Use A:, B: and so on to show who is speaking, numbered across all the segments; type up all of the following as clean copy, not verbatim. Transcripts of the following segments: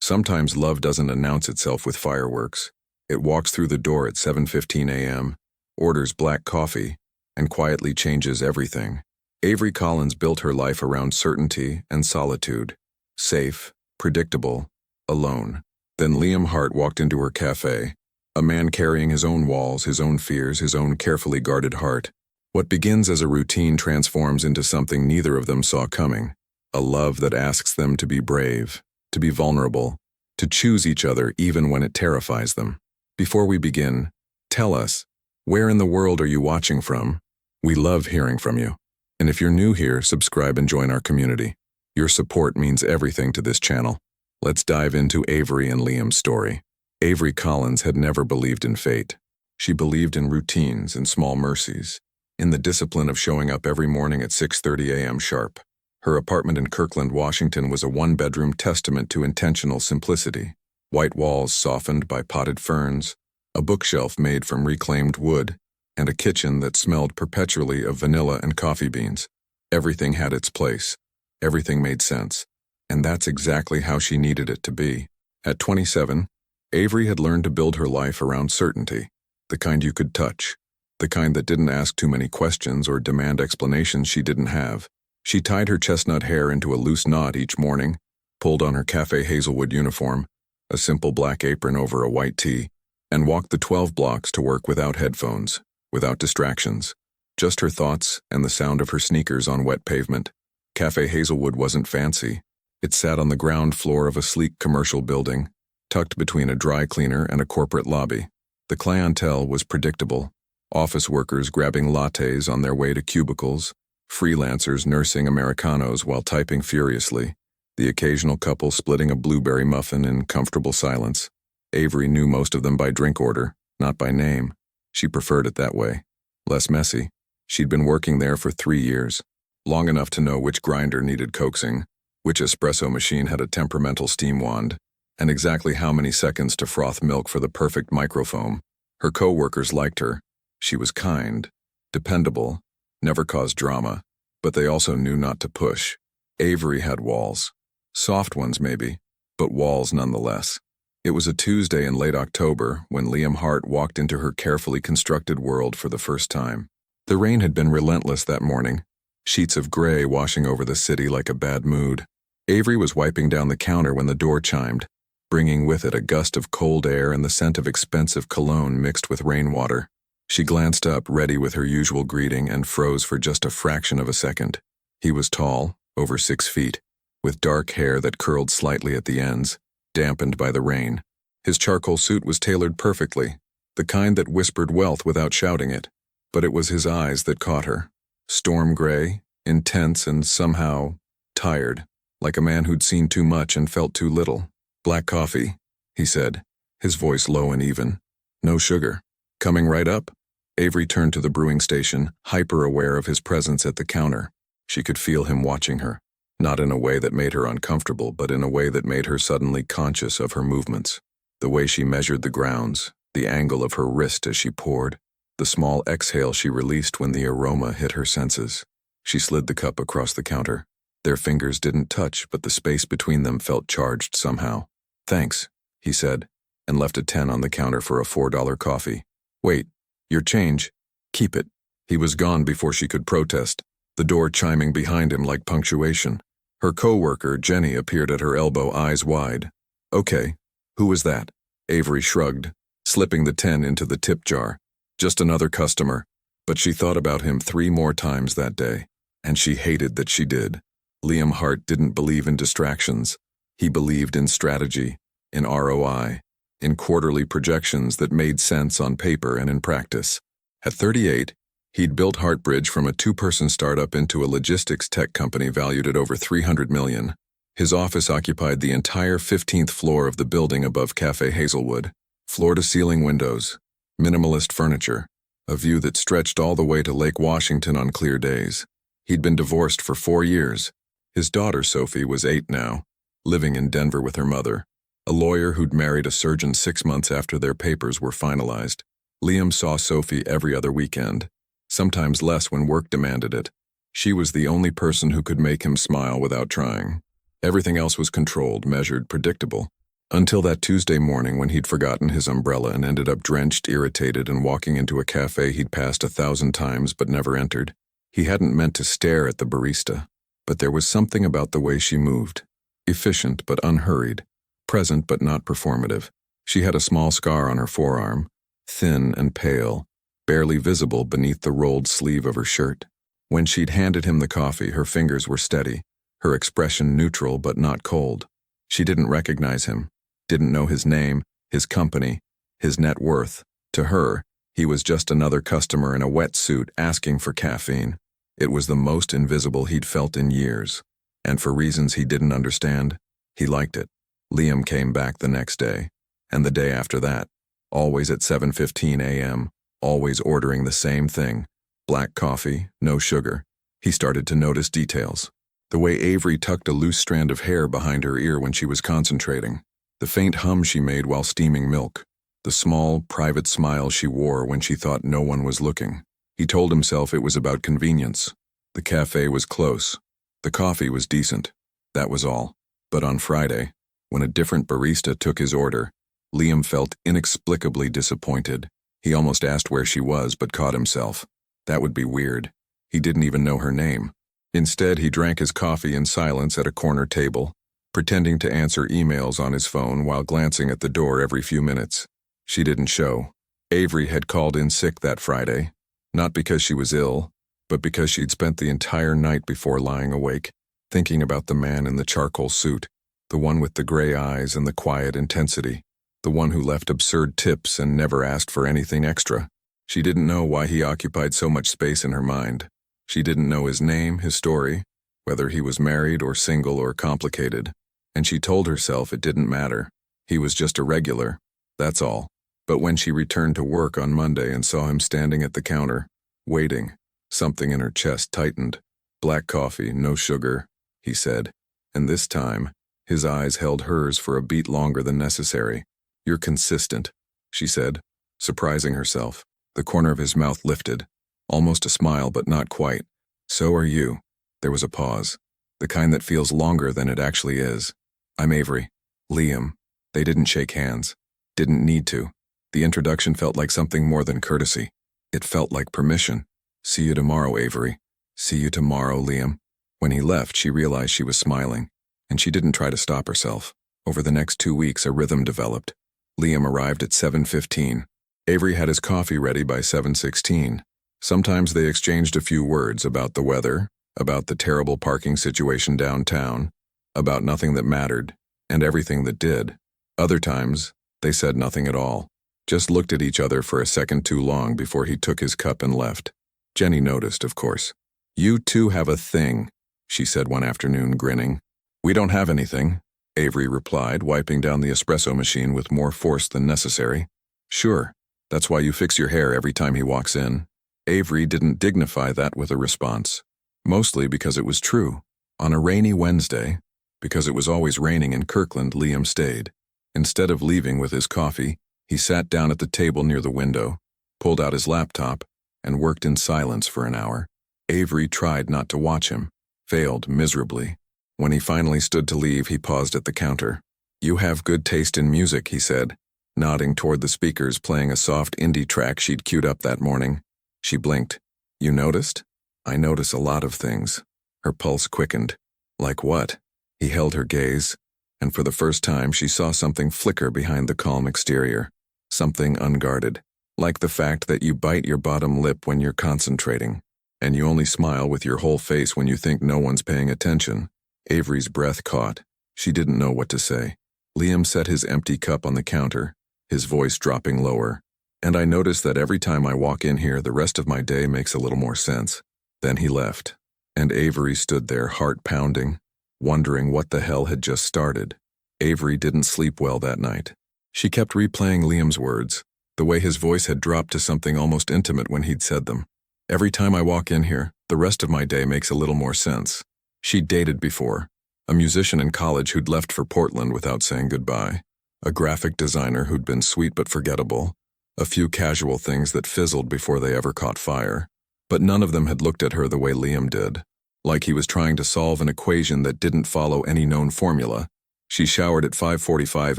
A: Sometimes love doesn't announce itself with fireworks. It walks through the door at 7:15 a.m., orders black coffee, and quietly changes everything. Avery Collins built her life around certainty and solitude. Safe, predictable, alone. Then Liam Hart walked into her café, a man carrying his own walls, his own fears, his own carefully guarded heart. What begins as a routine transforms into something neither of them saw coming, a love that asks them to be brave, to be vulnerable, to choose each other even when it terrifies them. Before we begin, tell us, where in the world are you watching from? We love hearing from you. And if you're new here, subscribe and join our community. Your support means everything to this channel. Let's dive into Avery and Liam's story. Avery Collins had never believed in fate. She believed in routines and small mercies, in the discipline of showing up every morning at 6:30 a.m. sharp. Her apartment in Kirkland, Washington was a one-bedroom testament to intentional simplicity. White walls softened by potted ferns, a bookshelf made from reclaimed wood, and a kitchen that smelled perpetually of vanilla and coffee beans. Everything had its place. Everything made sense. And that's exactly how she needed it to be. At 27, Avery had learned to build her life around certainty, the kind you could touch, the kind that didn't ask too many questions or demand explanations she didn't have. She tied her chestnut hair into a loose knot each morning, pulled on her Café Hazelwood uniform, a simple black apron over a white tee, and walked the 12 blocks to work without headphones, without distractions, just her thoughts and the sound of her sneakers on wet pavement. Café Hazelwood wasn't fancy. It sat on the ground floor of a sleek commercial building, tucked between a dry cleaner and a corporate lobby. The clientele was predictable: office workers grabbing lattes on their way to cubicles, freelancers nursing Americanos while typing furiously, the occasional couple splitting a blueberry muffin in comfortable silence. Avery knew most of them by drink order, not by name. She preferred it that way. Less messy. She'd been working there for 3 years, long enough to know which grinder needed coaxing, which espresso machine had a temperamental steam wand, and exactly how many seconds to froth milk for the perfect microfoam. Her co-workers liked her. She was kind, dependable, never caused drama, but they also knew not to push. Avery had walls. Soft ones maybe, but walls nonetheless. It was a Tuesday in late October when Liam Hart walked into her carefully constructed world for the first time. The rain had been relentless that morning, sheets of gray washing over the city like a bad mood. Avery was wiping down the counter when the door chimed, bringing with it a gust of cold air and the scent of expensive cologne mixed with rainwater. She glanced up, ready with her usual greeting, and froze for just a fraction of a second. He was tall, over 6 feet, with dark hair that curled slightly at the ends, dampened by the rain. His charcoal suit was tailored perfectly, the kind that whispered wealth without shouting it. But it was his eyes that caught her. Storm gray, intense and somehow tired, like a man who'd seen too much and felt too little. "Black coffee," he said, his voice low and even. "No sugar. Coming right up?" Avery turned to the brewing station, hyper-aware of his presence at the counter. She could feel him watching her, not in a way that made her uncomfortable, but in a way that made her suddenly conscious of her movements. The way she measured the grounds, the angle of her wrist as she poured, the small exhale she released when the aroma hit her senses. She slid the cup across the counter. Their fingers didn't touch, but the space between them felt charged somehow. "Thanks," he said, and left a 10 on the counter for a $4 coffee. "Wait, your change. Keep it." He was gone before she could protest, the door chiming behind him like punctuation. Her co-worker, Jenny, appeared at her elbow, eyes wide. "Okay, who was that?" Avery shrugged, slipping the 10 into the tip jar. Just another customer, but she thought about him 3 more times that day, and she hated that she did. Liam Hart didn't believe in distractions. He believed in strategy, in ROI, in quarterly projections that made sense on paper and in practice. At 38, he'd built Heartbridge from a 2-person startup into a logistics tech company valued at over $300 million. His office occupied the entire 15th floor of the building above Café Hazelwood. Floor-to-ceiling windows, minimalist furniture, a view that stretched all the way to Lake Washington on clear days. He'd been divorced for 4 years. His daughter, Sophie, was 8 now, living in Denver with her mother, a lawyer who'd married a surgeon 6 months after their papers were finalized. Liam saw Sophie every other weekend, sometimes less when work demanded it. She was the only person who could make him smile without trying. Everything else was controlled, measured, predictable. Until that Tuesday morning when he'd forgotten his umbrella and ended up drenched, irritated, and walking into a café he'd passed 1,000 times but never entered. He hadn't meant to stare at the barista, but there was something about the way she moved. Efficient but unhurried, present but not performative. She had a small scar on her forearm, thin and pale, barely visible beneath the rolled sleeve of her shirt. When she'd handed him the coffee, her fingers were steady, her expression neutral but not cold. She didn't recognize him, didn't know his name, his company, his net worth. To her, he was just another customer in a wetsuit asking for caffeine. It was the most invisible he'd felt in years, and for reasons he didn't understand, he liked it. Liam came back the next day, and the day after that, always at 7:15 a.m., always ordering the same thing, black coffee, no sugar. He started to notice details. The way Avery tucked a loose strand of hair behind her ear when she was concentrating, the faint hum she made while steaming milk, the small, private smile she wore when she thought no one was looking. He told himself it was about convenience. The cafe was close. The coffee was decent. That was all. But on Friday, when a different barista took his order, Liam felt inexplicably disappointed. He almost asked where she was, but caught himself. That would be weird. He didn't even know her name. Instead, he drank his coffee in silence at a corner table, pretending to answer emails on his phone while glancing at the door every few minutes. She didn't show. Avery had called in sick that Friday, not because she was ill, but because she'd spent the entire night before lying awake, thinking about the man in the charcoal suit, the one with the gray eyes and the quiet intensity, the one who left absurd tips and never asked for anything extra. She didn't know why he occupied so much space in her mind. She didn't know his name, his story, whether he was married or single or complicated, and she told herself it didn't matter. He was just a regular, that's all. But when she returned to work on Monday and saw him standing at the counter, waiting, something in her chest tightened. Black coffee, no sugar, he said, and this time, his eyes held hers for a beat longer than necessary. You're consistent, she said, surprising herself. The corner of his mouth lifted, almost a smile but not quite. So are you. There was a pause, the kind that feels longer than it actually is. I'm Avery. Liam. They didn't shake hands. Didn't need to. The introduction felt like something more than courtesy. It felt like permission. See you tomorrow, Avery. See you tomorrow, Liam. When he left, she realized she was smiling, and she didn't try to stop herself. Over the next 2 weeks, a rhythm developed. Liam arrived at 7:15. Avery had his coffee ready by 7:16. Sometimes they exchanged a few words about the weather, about the terrible parking situation downtown, about nothing that mattered, and everything that did. Other times, they said nothing at all. Just looked at each other for a second too long before he took his cup and left. Jenny noticed, of course. You two have a thing, she said one afternoon, grinning. We don't have anything, Avery replied, wiping down the espresso machine with more force than necessary. Sure, that's why you fix your hair every time he walks in. Avery didn't dignify that with a response, mostly because it was true. On a rainy Wednesday, because it was always raining in Kirkland, Liam stayed. Instead of leaving with his coffee, he sat down at the table near the window, pulled out his laptop, and worked in silence for an hour. Avery tried not to watch him, failed miserably. When he finally stood to leave, he paused at the counter. You have good taste in music, he said, nodding toward the speakers playing a soft indie track she'd queued up that morning. She blinked. You noticed? I notice a lot of things. Her pulse quickened. Like what? He held her gaze, and for the first time she saw something flicker behind the calm exterior. Something unguarded, like the fact that you bite your bottom lip when you're concentrating, and you only smile with your whole face when you think no one's paying attention. Avery's breath caught. She didn't know what to say. Liam set his empty cup on the counter, his voice dropping lower. And I notice that every time I walk in here, the rest of my day makes a little more sense. Then he left, and Avery stood there, heart pounding, wondering what the hell had just started. Avery didn't sleep well that night. She kept replaying Liam's words, the way his voice had dropped to something almost intimate when he'd said them. Every time I walk in here, the rest of my day makes a little more sense. She'd dated before, a musician in college who'd left for Portland without saying goodbye, a graphic designer who'd been sweet but forgettable, a few casual things that fizzled before they ever caught fire. But none of them had looked at her the way Liam did, like he was trying to solve an equation that didn't follow any known formula. She showered at 5:45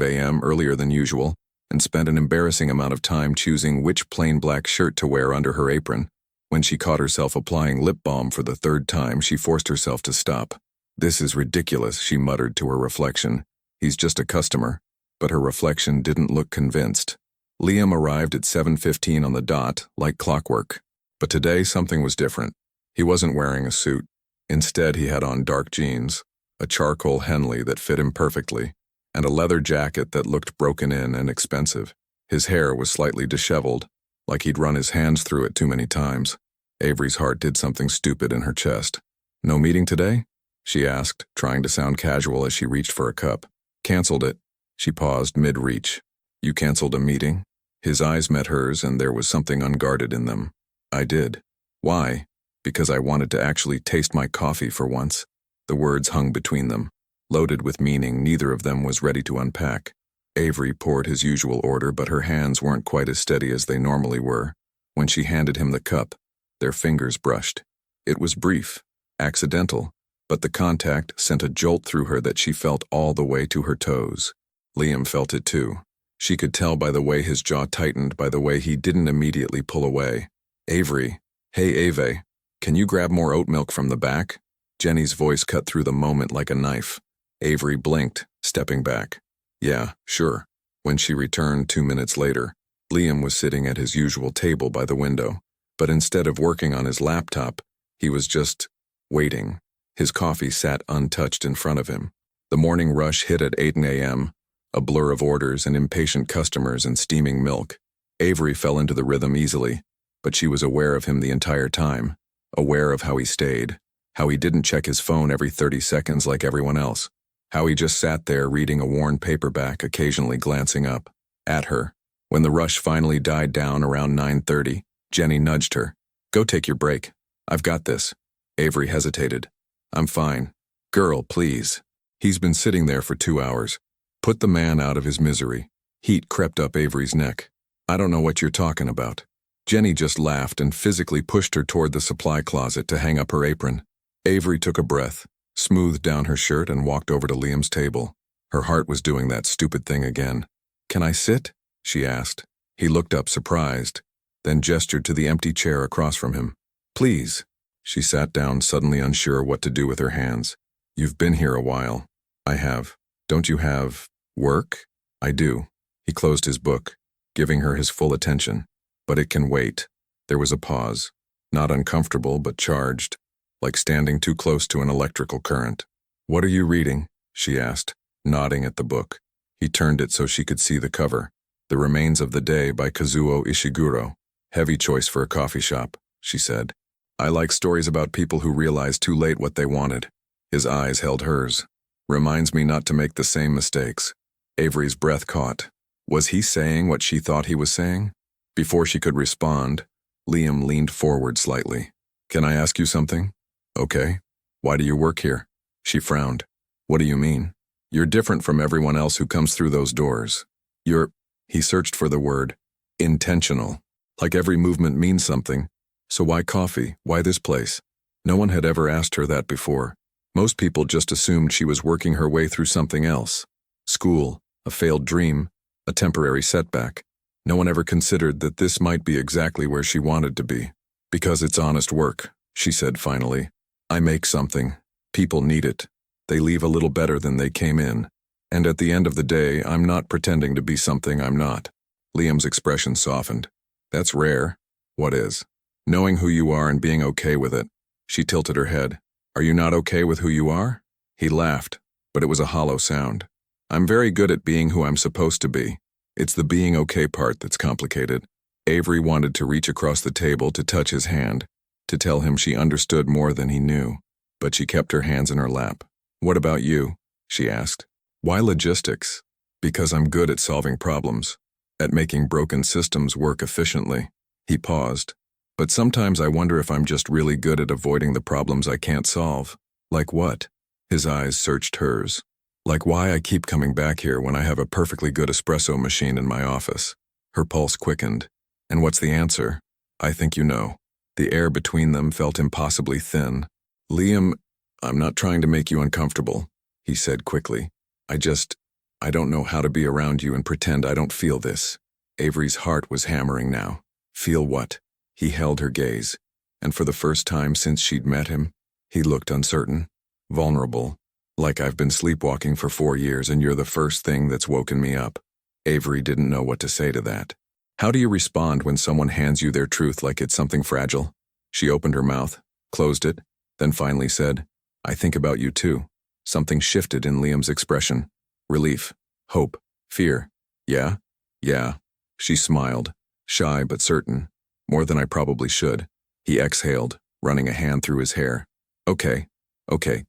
A: a.m. earlier than usual and spent an embarrassing amount of time choosing which plain black shirt to wear under her apron. When she caught herself applying lip balm for the third time, she forced herself to stop. "This is ridiculous," she muttered to her reflection. "He's just a customer." But her reflection didn't look convinced. Liam arrived at 7:15 on the dot, like clockwork. But today something was different. He wasn't wearing a suit. Instead, he had on dark jeans, a charcoal Henley that fit him perfectly, and a leather jacket that looked broken in and expensive. His hair was slightly disheveled, like he'd run his hands through it too many times. Avery's heart did something stupid in her chest. "No meeting today?" she asked, trying to sound casual as she reached for a cup. "Canceled it." She paused mid-reach. "You canceled a meeting?" His eyes met hers, and there was something unguarded in them. "I did." "Why?" "Because I wanted to actually taste my coffee for once." The words hung between them, loaded with meaning neither of them was ready to unpack. Avery poured his usual order, but her hands weren't quite as steady as they normally were. When she handed him the cup, their fingers brushed. It was brief, accidental, but the contact sent a jolt through her that she felt all the way to her toes. Liam felt it too. She could tell by the way his jaw tightened, by the way he didn't immediately pull away. "Avery. Hey, Ave. Can you grab more oat milk from the back?" Jenny's voice cut through the moment like a knife. Avery blinked, stepping back. "Yeah, sure." When she returned 2 minutes later, Liam was sitting at his usual table by the window, but instead of working on his laptop, he was just waiting. His coffee sat untouched in front of him. The morning rush hit at 8 a.m., a blur of orders and impatient customers and steaming milk. Avery fell into the rhythm easily, but she was aware of him the entire time, aware of how he stayed, how he didn't check his phone every 30 seconds like everyone else, how he just sat there reading a worn paperback, occasionally glancing up at her. When the rush finally died down around 9:30, Jenny nudged her. "Go take your break. I've got this." Avery hesitated. "I'm fine." "Girl, please." He's been sitting there for 2 hours. Put the man out of his misery. Heat crept up Avery's neck. "I don't know what you're talking about." Jenny just laughed and physically pushed her toward the supply closet to hang up her apron. Avery took a breath, smoothed down her shirt, and walked over to Liam's table. Her heart was doing that stupid thing again. "Can I sit?" she asked. He looked up surprised, then gestured to the empty chair across from him. "Please." She sat down, suddenly unsure what to do with her hands. "You've been here a while." "I have." "Don't you have work?" "I do." He closed his book, giving her his full attention. "But it can wait." There was a pause, not uncomfortable but charged, like standing too close to an electrical current. "What are you reading?" she asked, nodding at the book. He turned it so she could see the cover. "The Remains of the Day" by Kazuo Ishiguro. "Heavy choice for a coffee shop," she said. "I like stories about people who realize too late what they wanted." His eyes held hers. "Reminds me not to make the same mistakes." Avery's breath caught. Was he saying what she thought he was saying? Before she could respond, Liam leaned forward slightly. "Can I ask you something?" "Okay." "Why do you work here?" She frowned. "What do you mean?" "You're different from everyone else who comes through those doors. You're—" He searched for the word. "Intentional. Like every movement means something. So why coffee? Why this place?" No one had ever asked her that before. Most people just assumed she was working her way through something else. School, a failed dream, a temporary setback. No one ever considered that this might be exactly where she wanted to be. "Because it's honest work," she said finally. "I make something. People need it. They leave a little better than they came in. And at the end of the day, I'm not pretending to be something I'm not." Liam's expression softened. "That's rare." "What is?" "Knowing who you are and being okay with it." She tilted her head. "Are you not okay with who you are?" He laughed, but it was a hollow sound. "I'm very good at being who I'm supposed to be. It's the being okay part that's complicated." Avery wanted to reach across the table to touch his hand, to tell him she understood more than he knew, but she kept her hands in her lap. "What about you?" she asked. "Why logistics?" "Because I'm good at solving problems, at making broken systems work efficiently." He paused. "But sometimes I wonder if I'm just really good at avoiding the problems I can't solve." "Like what?" His eyes searched hers. "Like why I keep coming back here when I have a perfectly good espresso machine in my office." Her pulse quickened. "And what's the answer?" "I think you know." The air between them felt impossibly thin. "Liam, I'm not trying to make you uncomfortable," he said quickly. I just, I don't know how to be around you and pretend I don't feel this. Avery's heart was hammering now. Feel what? He held her gaze, and for the first time since she'd met him, he looked uncertain, vulnerable, like I've been sleepwalking for 4 years and you're the first thing that's woken me up. Avery didn't know what to say to that. How do you respond when someone hands you their truth like it's something fragile? She opened her mouth, closed it, then finally said, I think about you too. Something shifted in Liam's expression. Relief, hope, fear. Yeah? Yeah. She smiled, shy but certain. More than I probably should. He exhaled, running a hand through his hair. Okay,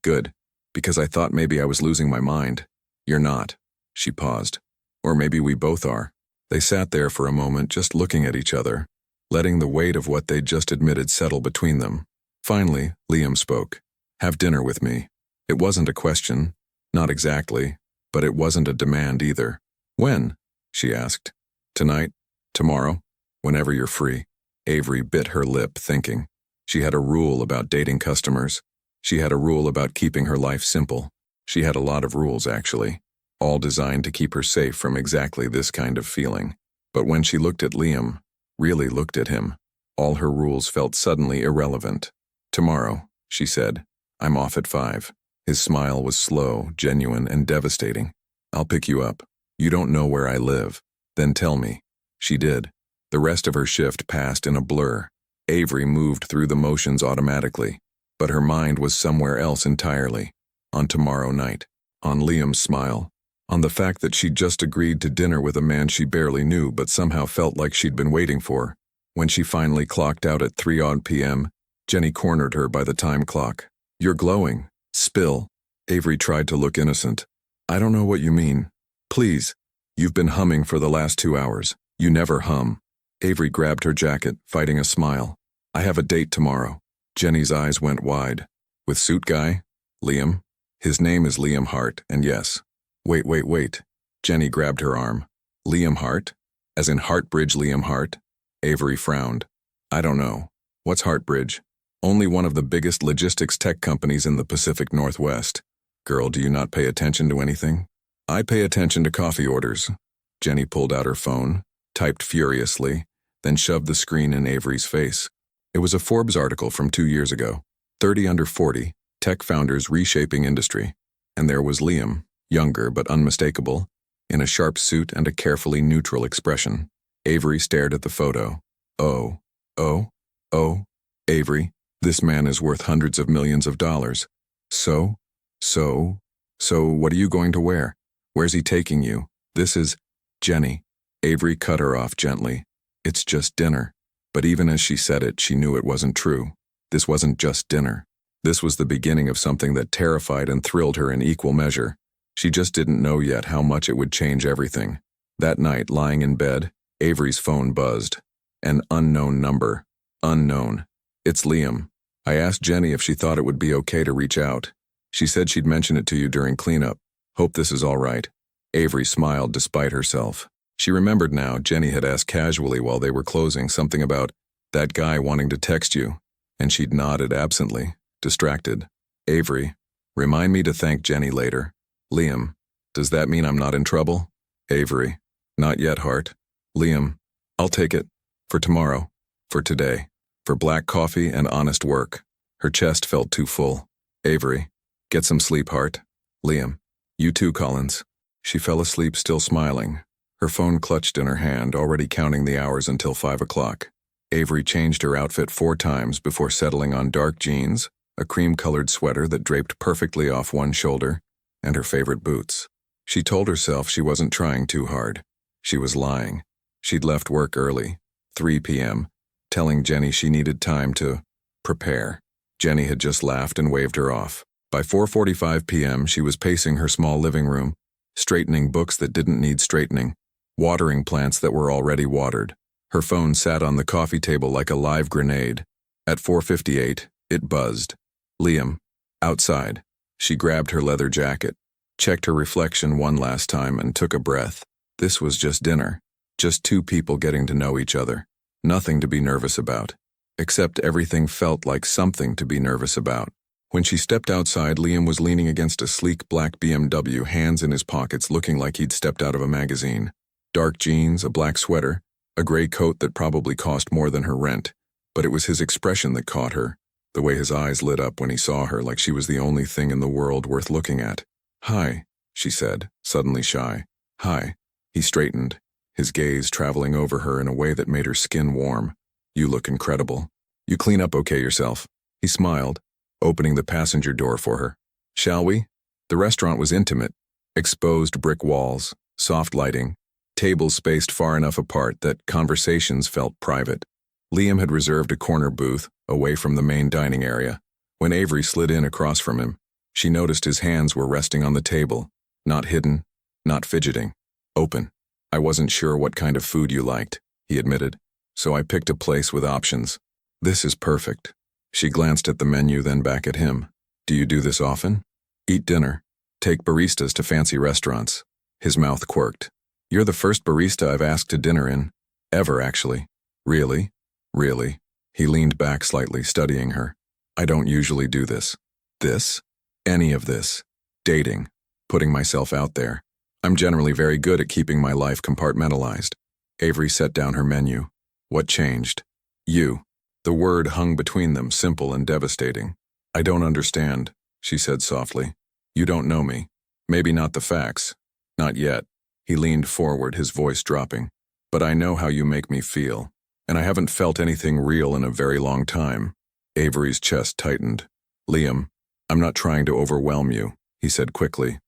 A: good. Because I thought maybe I was losing my mind. You're not. She paused. Or maybe we both are. They sat there for a moment just looking at each other, letting the weight of what they'd just admitted settle between them. Finally, Liam spoke. Have dinner with me. It wasn't a question. Not exactly. But it wasn't a demand either. When? She asked. Tonight? Tomorrow? Whenever you're free. Avery bit her lip, thinking. She had a rule about dating customers. She had a rule about keeping her life simple. She had a lot of rules, actually, all designed to keep her safe from exactly this kind of feeling. But when she looked at Liam, really looked at him, all her rules felt suddenly irrelevant. Tomorrow, she said. I'm off at 5. His smile was slow, genuine, and devastating. I'll pick you up. You don't know where I live. Then tell me. She did. The rest of her shift passed in a blur. Avery moved through the motions automatically, but her mind was somewhere else entirely. On tomorrow night. On Liam's smile. On the fact that she'd just agreed to dinner with a man she barely knew but somehow felt like she'd been waiting for. When she finally clocked out at 3 p.m., Jenny cornered her by the time clock. You're glowing. Spill. Avery tried to look innocent. I don't know what you mean. Please. You've been humming for the last 2 hours. You never hum. Avery grabbed her jacket, fighting a smile. I have a date tomorrow. Jenny's eyes went wide. With suit guy? Liam? His name is Liam Hart, and yes. Wait. Jenny grabbed her arm. Liam Hart? As in Heartbridge Liam Hart? Avery frowned. I don't know. What's Heartbridge? Only one of the biggest logistics tech companies in the Pacific Northwest. Girl, do you not pay attention to anything? I pay attention to coffee orders. Jenny pulled out her phone, typed furiously, then shoved the screen in Avery's face. It was a Forbes article from 2 years ago. 30 under 40, tech founders reshaping industry. And there was Liam, younger but unmistakable, in a sharp suit and a carefully neutral expression. Avery stared at the photo. Oh, Avery, this man is worth hundreds of millions of dollars. So what are you going to wear? Where's he taking you? This is... Jenny. Avery cut her off gently. It's just dinner. But even as she said it, she knew it wasn't true. This wasn't just dinner. This was the beginning of something that terrified and thrilled her in equal measure. She just didn't know yet how much it would change everything. That night, lying in bed, Avery's phone buzzed. An unknown number. Unknown. It's Liam. I asked Jenny if she thought it would be okay to reach out. She said she'd mention it to you during cleanup. Hope this is all right. Avery smiled despite herself. She remembered now Jenny had asked casually while they were closing something about that guy wanting to text you, and she'd nodded absently, distracted. Avery, remind me to thank Jenny later. Liam, does that mean I'm not in trouble? Avery, not yet, Hart. Liam, I'll take it. For tomorrow. For today. For black coffee and honest work. Her chest felt too full. Avery, get some sleep, Hart. Liam, you too, Collins. She fell asleep still smiling, her phone clutched in her hand, already counting the hours until 5 o'clock. Avery changed her outfit 4 times before settling on dark jeans, a cream-colored sweater that draped perfectly off one shoulder, and her favorite boots. She told herself she wasn't trying too hard. She was lying. She'd left work early, 3 p.m., telling Jenny she needed time to prepare. Jenny had just laughed and waved her off. By 4:45 p.m., she was pacing her small living room, straightening books that didn't need straightening, watering plants that were already watered. Her phone sat on the coffee table like a live grenade. At 4:58, it buzzed. Liam. Outside. She grabbed her leather jacket, checked her reflection one last time, and took a breath. This was just dinner. Just 2 people getting to know each other. Nothing to be nervous about. Except everything felt like something to be nervous about. When she stepped outside, Liam was leaning against a sleek black BMW, hands in his pockets, looking like he'd stepped out of a magazine. Dark jeans, a black sweater, a gray coat that probably cost more than her rent. But it was his expression that caught her, the way his eyes lit up when he saw her, like she was the only thing in the world worth looking at. "Hi," she said, suddenly shy. "Hi." He straightened, his gaze traveling over her in a way that made her skin warm. "You look incredible. You clean up okay yourself." He smiled, opening the passenger door for her. "Shall we?" The restaurant was intimate. Exposed brick walls, soft lighting, tables spaced far enough apart that conversations felt private. Liam had reserved a corner booth, away from the main dining area. When Avery slid in across from him, she noticed his hands were resting on the table, not hidden, not fidgeting, open. "I wasn't sure what kind of food you liked," he admitted, "so I picked a place with options." "This is perfect." She glanced at the menu, then back at him. "Do you do this often?" "Eat dinner. Take baristas to fancy restaurants." His mouth quirked. "You're the first barista I've asked to dinner in. Ever, actually." "Really? Really?" He leaned back slightly, studying her. "I don't usually do this." "This? Any of this? Dating. Putting myself out there. I'm generally very good at keeping my life compartmentalized." Avery set down her menu. "What changed?" "You." The word hung between them, simple and devastating. "I don't understand," she said softly. "You don't know me. Maybe not the facts. Not yet." He leaned forward, his voice dropping. "But I know how you make me feel. And I haven't felt anything real in a very long time." Avery's chest tightened. "Liam, I'm not trying to overwhelm you," he said quickly.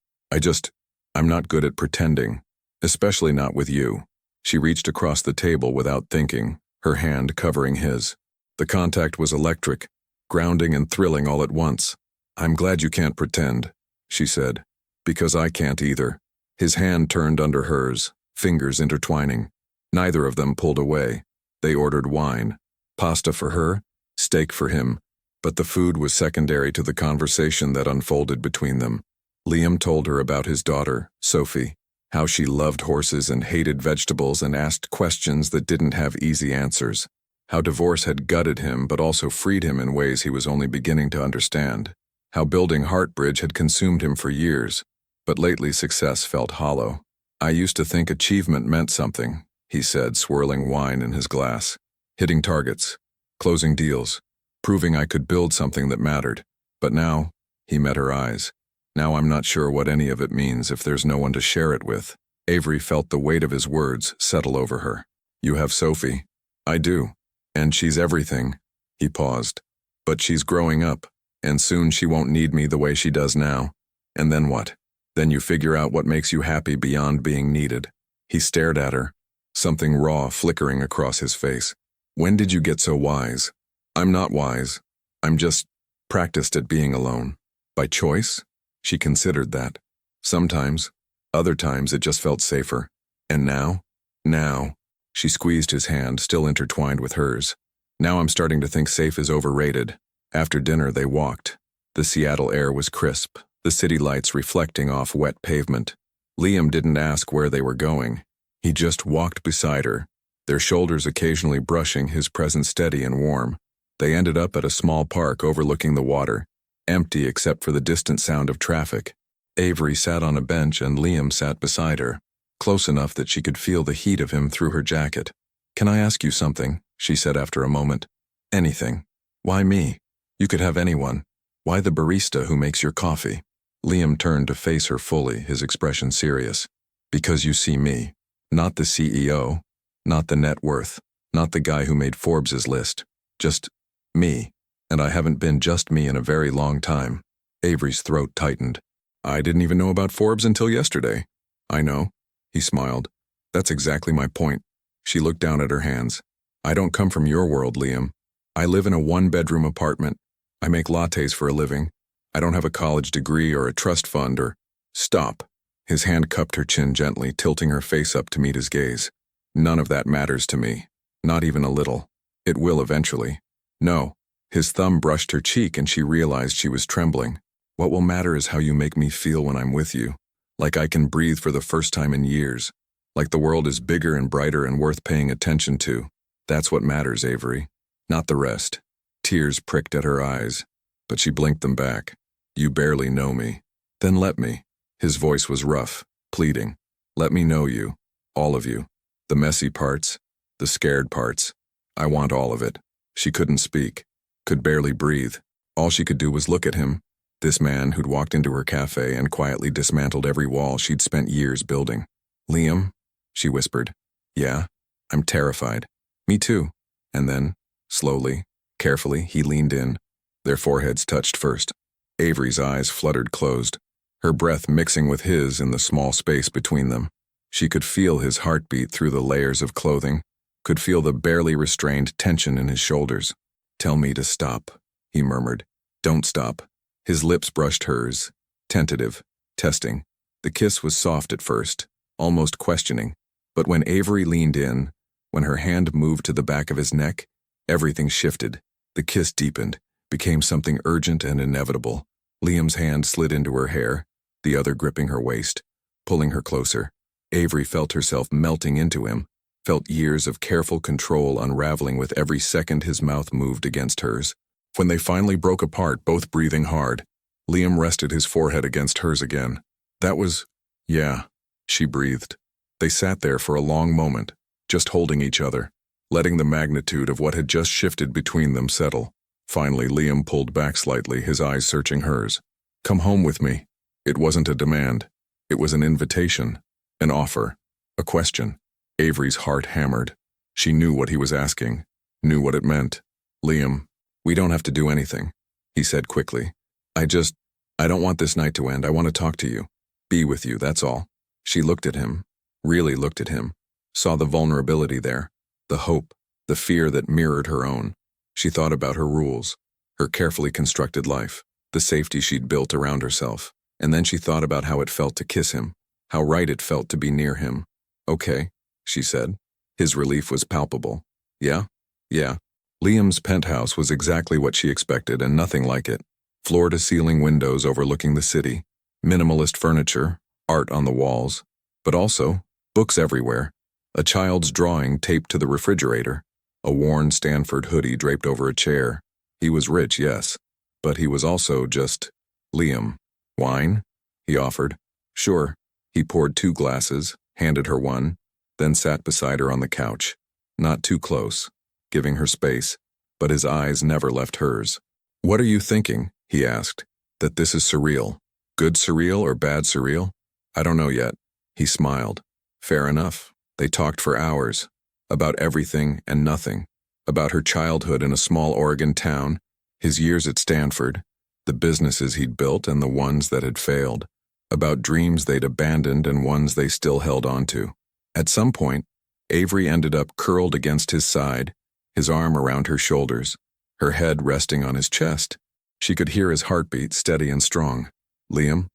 A: I'm not good at pretending, especially not with you." She reached across the table without thinking, her hand covering his. The contact was electric, grounding and thrilling all at once. "I'm glad you can't pretend," she said, "because I can't either." His hand turned under hers, fingers intertwining. Neither of them pulled away. They ordered wine, pasta for her, steak for him, but the food was secondary to the conversation that unfolded between them. Liam told her about his daughter, Sophie, how she loved horses and hated vegetables and asked questions that didn't have easy answers, how divorce had gutted him but also freed him in ways he was only beginning to understand, how building Heartbridge had consumed him for years, but lately success felt hollow. "I used to think achievement meant something," he said, swirling wine in his glass. "Hitting targets, closing deals, proving I could build something that mattered. But now," he met her eyes, "now I'm not sure what any of it means if there's no one to share it with." Avery felt the weight of his words settle over her. "You have Sophie." "I do. And she's everything." He paused. "But she's growing up, and soon she won't need me the way she does now. And then what? Then you figure out what makes you happy beyond being needed." He stared at her, something raw flickering across his face. "When did you get so wise?" "I'm not wise. I'm just practiced at being alone. By choice?" She considered that. "Sometimes. Other times it just felt safer. And now?" "Now." She squeezed his hand, still intertwined with hers. "Now I'm starting to think safe is overrated." After dinner they walked. The Seattle air was crisp, the city lights reflecting off wet pavement. Liam didn't ask where they were going. He just walked beside her, their shoulders occasionally brushing, his presence steady and warm. They ended up at a small park overlooking the water, empty except for the distant sound of traffic. Avery sat on a bench and Liam sat beside her, close enough that she could feel the heat of him through her jacket. "Can I ask you something?" she said after a moment. "Anything. Why me? You could have anyone. Why the barista who makes your coffee?" Liam turned to face her fully, his expression serious. "Because you see me. Not the CEO, not the net worth, not the guy who made Forbes's list. Just me. And I haven't been just me in a very long time." Avery's throat tightened. "I didn't even know about Forbes until yesterday." "I know." He smiled. "That's exactly my point." She looked down at her hands. "I don't come from your world, Liam. I live in a one-bedroom apartment. I make lattes for a living. I don't have a college degree or a trust fund or—" "Stop." His hand cupped her chin gently, tilting her face up to meet his gaze. "None of that matters to me. Not even a little. It will eventually." "No." His thumb brushed her cheek and she realized she was trembling. "What will matter is how you make me feel when I'm with you. Like I can breathe for the first time in years. Like the world is bigger and brighter and worth paying attention to. That's what matters, Avery. Not the rest." Tears pricked at her eyes. but she blinked them back. You barely know me. Then let me. His voice was rough, pleading. Let me know you. All of you. The messy parts. The scared parts. I want all of it. She couldn't speak. Could barely breathe. All she could do was look at him. This man who'd walked into her cafe and quietly dismantled every wall she'd spent years building. Liam? She whispered. Yeah? I'm terrified. Me too. And then, slowly, carefully, he leaned in. Their foreheads touched first. Avery's eyes fluttered closed, her breath mixing with his in the small space between them. She could feel his heartbeat through the layers of clothing, could feel the barely restrained tension in his shoulders. Tell me to stop, he murmured. Don't stop. His lips brushed hers, tentative, testing. The kiss was soft at first, almost questioning. But when Avery leaned in, when her hand moved to the back of his neck, everything shifted. The kiss deepened, became something urgent and inevitable. Liam's hand slid into her hair, the other gripping her waist, pulling her closer. Avery felt herself melting into him, felt years of careful control unraveling with every second his mouth moved against hers. When they finally broke apart, both breathing hard, Liam rested his forehead against hers again. That was, yeah, she breathed. They sat there for a long moment, just holding each other, letting the magnitude of what had just shifted between them settle. Finally, Liam pulled back slightly, his eyes searching hers. Come home with me. It wasn't a demand. It was an invitation, an offer, a question. Avery's heart hammered. She knew what he was asking, knew what it meant. Liam, we don't have to do anything, he said quickly. I don't want this night to end. I want to talk to you. Be with you, that's all. She looked at him, really looked at him, saw the vulnerability there, the hope, the fear that mirrored her own. She thought about her rules, her carefully constructed life, the safety she'd built around herself, and then she thought about how it felt to kiss him, how right it felt to be near him. Okay, she said. His relief was palpable. Yeah? Yeah. Liam's penthouse was exactly what she expected and nothing like it. Floor-to-ceiling windows overlooking the city, minimalist furniture, art on the walls, but also books everywhere, a child's drawing taped to the refrigerator, a worn Stanford hoodie draped over a chair. He was rich, yes, but he was also just Liam. Wine? He offered. Sure. He poured 2 glasses, handed her one, then sat beside her on the couch, not too close, giving her space, but his eyes never left hers. What are you thinking? He asked. That this is surreal. Good surreal or bad surreal? I don't know yet. He smiled. Fair enough. They talked for hours. About everything and nothing. About her childhood in a small Oregon town, his years at Stanford, the businesses he'd built and the ones that had failed. About dreams they'd abandoned and ones they still held on to. At some point, Avery ended up curled against his side, his arm around her shoulders, her head resting on his chest. She could hear his heartbeat steady and strong. Liam?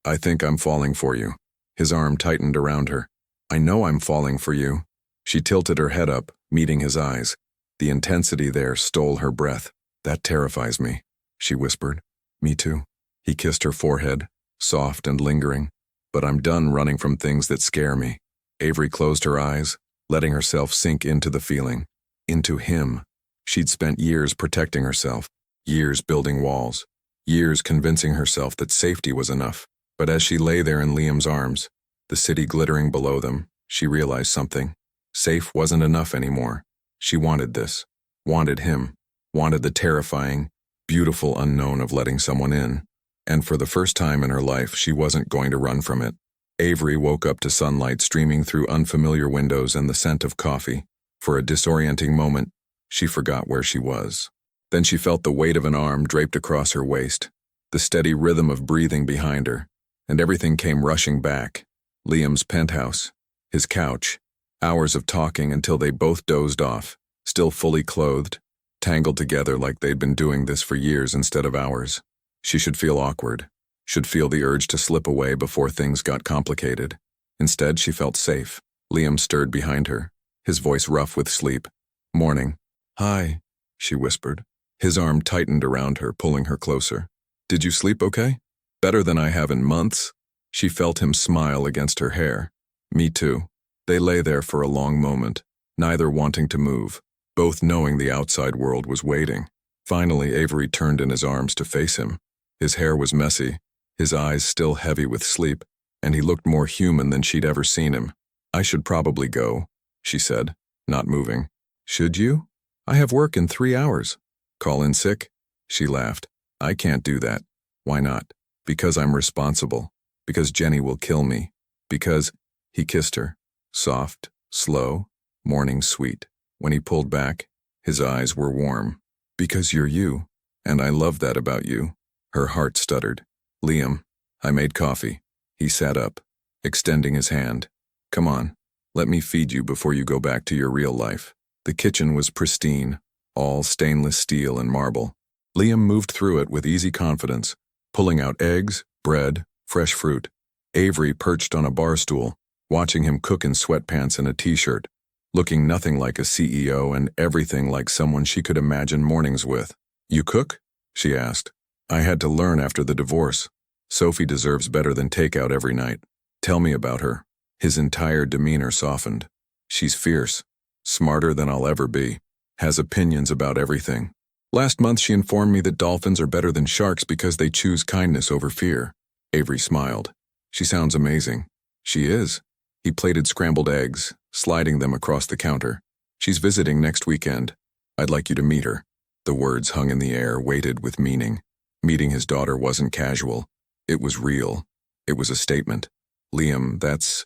A: I think I'm falling for you. His arm tightened around her. I know I'm falling for you. She tilted her head up, meeting his eyes. The intensity there stole her breath. That terrifies me, she whispered. Me too. He kissed her forehead, soft and lingering. But I'm done running from things that scare me. Avery closed her eyes, letting herself sink into the feeling. Into him. She'd spent years protecting herself, years building walls, years convincing herself that safety was enough. But as she lay there in Liam's arms, the city glittering below them, she realized something. Safe wasn't enough anymore. She wanted this, wanted him, wanted the terrifying, beautiful unknown of letting someone in. And for the first time in her life, she wasn't going to run from it. Avery woke up to sunlight streaming through unfamiliar windows and the scent of coffee. For a disorienting moment, she forgot where she was. Then she felt the weight of an arm draped across her waist, the steady rhythm of breathing behind her, and everything came rushing back. Liam's penthouse, his couch, hours of talking until they both dozed off, still fully clothed, tangled together like they'd been doing this for years instead of hours. She should feel awkward, should feel the urge to slip away before things got complicated. Instead, she felt safe. Liam stirred behind her, his voice rough with sleep. Morning. Hi, she whispered. His arm tightened around her, pulling her closer. Did you sleep okay? Better than I have in months. She felt him smile against her hair. Me too. They lay there for a long moment, neither wanting to move, both knowing the outside world was waiting. Finally, Avery turned in his arms to face him. His hair was messy, his eyes still heavy with sleep, and he looked more human than she'd ever seen him. I should probably go, she said, not moving. Should you? I have work in 3 hours. Call in sick? She laughed. I can't do that. Why not? Because I'm responsible. Because Jenny will kill me. Because... He kissed her. Soft, slow, morning sweet. When he pulled back, his eyes were warm. Because you're you, and I love that about you. Her heart stuttered. Liam, I made coffee. He sat up, extending his hand. Come on, let me feed you before you go back to your real life. The kitchen was pristine, all stainless steel and marble. Liam moved through it with easy confidence, pulling out eggs, bread, fresh fruit. Avery perched on a bar stool, watching him cook in sweatpants and a t-shirt, looking nothing like a CEO and everything like someone she could imagine mornings with. You cook? She asked. I had to learn after the divorce. Sophie deserves better than takeout every night. Tell me about her. His entire demeanor softened. She's fierce, smarter than I'll ever be, has opinions about everything. Last month she informed me that dolphins are better than sharks because they choose kindness over fear. Avery smiled. She sounds amazing. She is. He plated scrambled eggs, sliding them across the counter. She's visiting next weekend. I'd like you to meet her. The words hung in the air, weighted with meaning. Meeting his daughter wasn't casual. It was real. It was a statement. Liam, that's